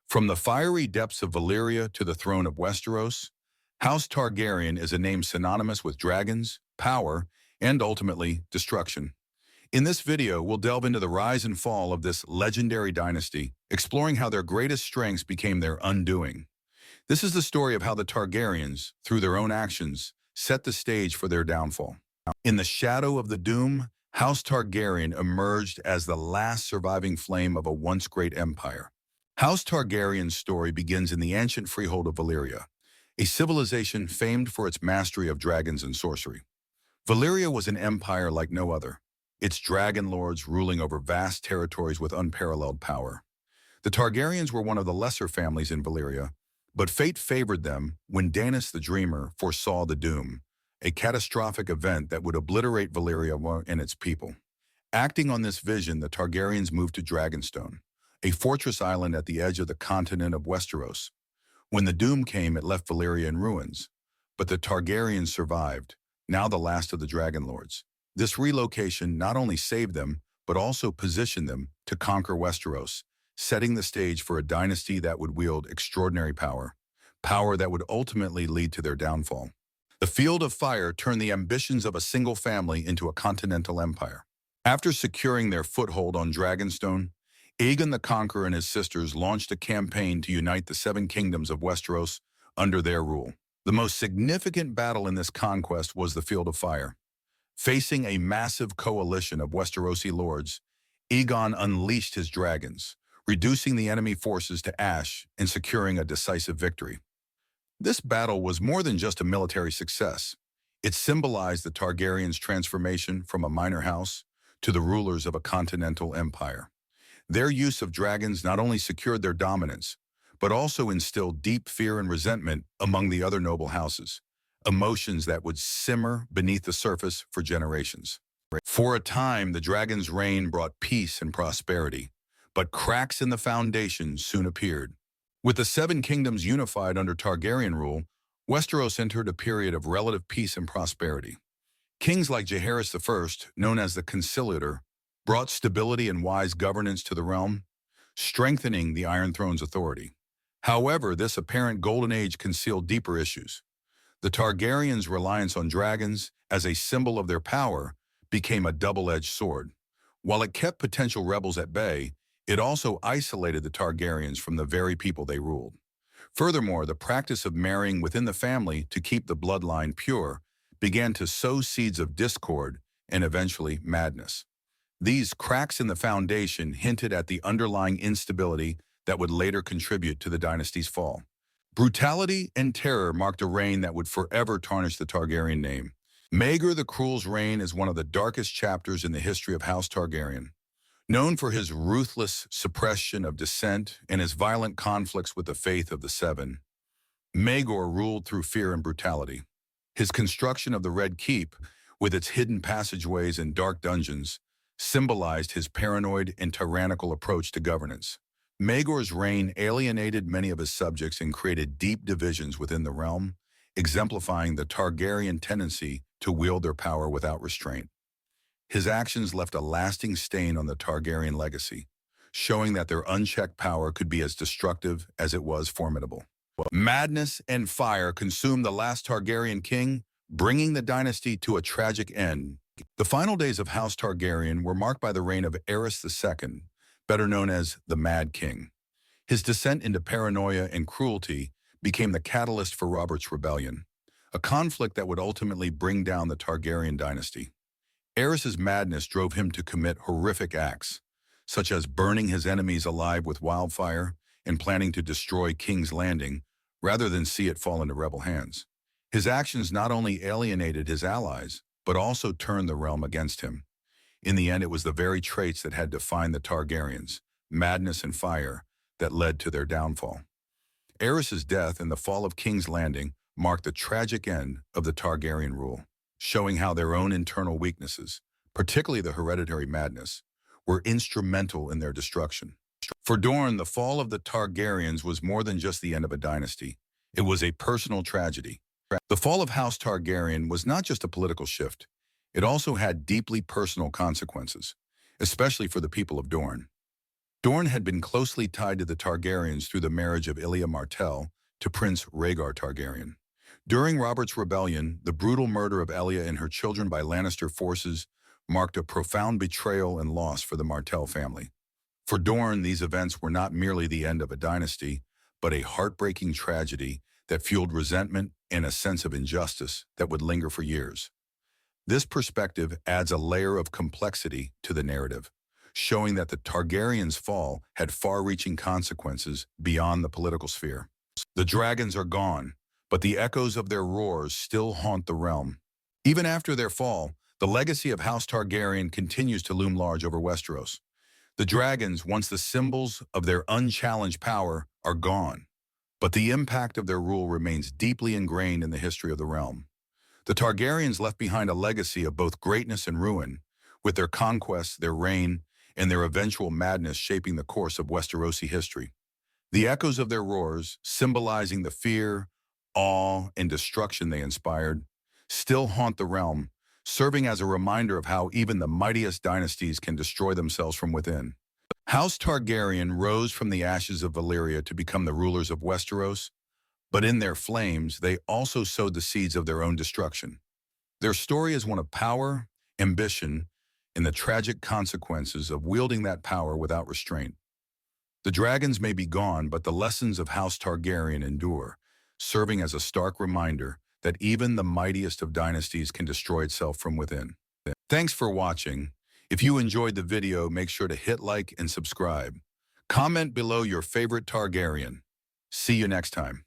From the fiery depths of Valyria to the throne of Westeros, House Targaryen is a name synonymous with dragons, power, and ultimately destruction. In this video, we'll delve into the rise and fall of this legendary dynasty, exploring how their greatest strengths became their undoing. This is the story of how the Targaryens, through their own actions, set the stage for their downfall. In the shadow of the doom, House Targaryen emerged as the last surviving flame of a once great empire. House Targaryen's story begins in the ancient freehold of Valyria, a civilization famed for its mastery of dragons and sorcery. Valyria was an empire like no other, its dragon lords ruling over vast territories with unparalleled power. The Targaryens were one of the lesser families in Valyria, but fate favored them when Danyas the Dreamer foresaw the doom, a catastrophic event that would obliterate Valyria and its people. Acting on this vision, the Targaryens moved to Dragonstone, a fortress island at the edge of the continent of Westeros. When the doom came, it left Valyria in ruins, but the Targaryens survived, now the last of the Dragon Lords. This relocation not only saved them, but also positioned them to conquer Westeros, setting the stage for a dynasty that would wield extraordinary power that would ultimately lead to their downfall. The Field of Fire turned the ambitions of a single family into a continental empire. After securing their foothold on Dragonstone, Aegon the Conqueror and his sisters launched a campaign to unite the seven kingdoms of Westeros under their rule. The most significant battle in this conquest was the Field of Fire. Facing a massive coalition of Westerosi lords, Aegon unleashed his dragons, reducing the enemy forces to ash and securing a decisive victory. This battle was more than just a military success. It symbolized the Targaryens' transformation from a minor house to the rulers of a continental empire. Their use of dragons not only secured their dominance, but also instilled deep fear and resentment among the other noble houses, emotions that would simmer beneath the surface for generations. For a time, the dragon's reign brought peace and prosperity, but cracks in the foundation soon appeared. With the seven kingdoms unified under Targaryen rule, Westeros entered a period of relative peace and prosperity. Kings like Jaehaerys I, known as the Conciliator, brought stability and wise governance to the realm, strengthening the Iron Throne's authority. However, this apparent golden age concealed deeper issues. The Targaryens' reliance on dragons as a symbol of their power became a double-edged sword. While it kept potential rebels at bay, it also isolated the Targaryens from the very people they ruled. Furthermore, the practice of marrying within the family to keep the bloodline pure began to sow seeds of discord and eventually madness. These cracks in the foundation hinted at the underlying instability that would later contribute to the dynasty's fall. Brutality and terror marked a reign that would forever tarnish the Targaryen name. Maegor the Cruel's reign is one of the darkest chapters in the history of House Targaryen. Known for his ruthless suppression of dissent and his violent conflicts with the faith of the Seven, Maegor ruled through fear and brutality. His construction of the Red Keep, with its hidden passageways and dark dungeons, symbolized his paranoid and tyrannical approach to governance. Maegor's reign alienated many of his subjects and created deep divisions within the realm, exemplifying the Targaryen tendency to wield their power without restraint. His actions left a lasting stain on the Targaryen legacy, showing that their unchecked power could be as destructive as it was formidable. Madness and fire consumed the last Targaryen king, bringing the dynasty to a tragic end. The final days of House Targaryen were marked by the reign of Aerys II, better known as the Mad King. His descent into paranoia and cruelty became the catalyst for Robert's Rebellion, a conflict that would ultimately bring down the Targaryen dynasty. Aerys's madness drove him to commit horrific acts, such as burning his enemies alive with wildfire and planning to destroy King's Landing rather than see it fall into rebel hands. His actions not only alienated his allies, but also turned the realm against him. In the end, it was the very traits that had defined the Targaryens, madness and fire, that led to their downfall. Aerys's death and the fall of King's Landing marked the tragic end of the Targaryen rule, showing how their own internal weaknesses, particularly the hereditary madness, were instrumental in their destruction. For Dorne, the fall of the Targaryens was more than just the end of a dynasty. It was a personal tragedy. The fall of House Targaryen was not just a political shift. It also had deeply personal consequences, especially for the people of Dorne. Dorne had been closely tied to the Targaryens through the marriage of Ilya Martell to Prince Rhaegar Targaryen. During Robert's rebellion, the brutal murder of Elia and her children by Lannister forces marked a profound betrayal and loss for the Martell family. For Dorne, these events were not merely the end of a dynasty, but a heartbreaking tragedy that fueled resentment and a sense of injustice that would linger for years. This perspective adds a layer of complexity to the narrative, showing that the Targaryens' fall had far-reaching consequences beyond the political sphere. The dragons are gone, but the echoes of their roars still haunt the realm. Even after their fall, the legacy of House Targaryen continues to loom large over Westeros. The dragons, once the symbols of their unchallenged power, are gone, but the impact of their rule remains deeply ingrained in the history of the realm. The Targaryens left behind a legacy of both greatness and ruin, with their conquests, their reign, and their eventual madness shaping the course of Westerosi history. The echoes of their roars, symbolizing the fear, awe, and destruction they inspired, still haunt the realm, serving as a reminder of how even the mightiest dynasties can destroy themselves from within. House Targaryen rose from the ashes of Valyria to become the rulers of Westeros, but in their flames, they also sowed the seeds of their own destruction. Their story is one of power, ambition, and the tragic consequences of wielding that power without restraint. The dragons may be gone, but the lessons of House Targaryen endure, serving as a stark reminder that even the mightiest of dynasties can destroy itself from within. Thanks for watching. If you enjoyed the video, make sure to hit like and subscribe. Comment below your favorite Targaryen. See you next time.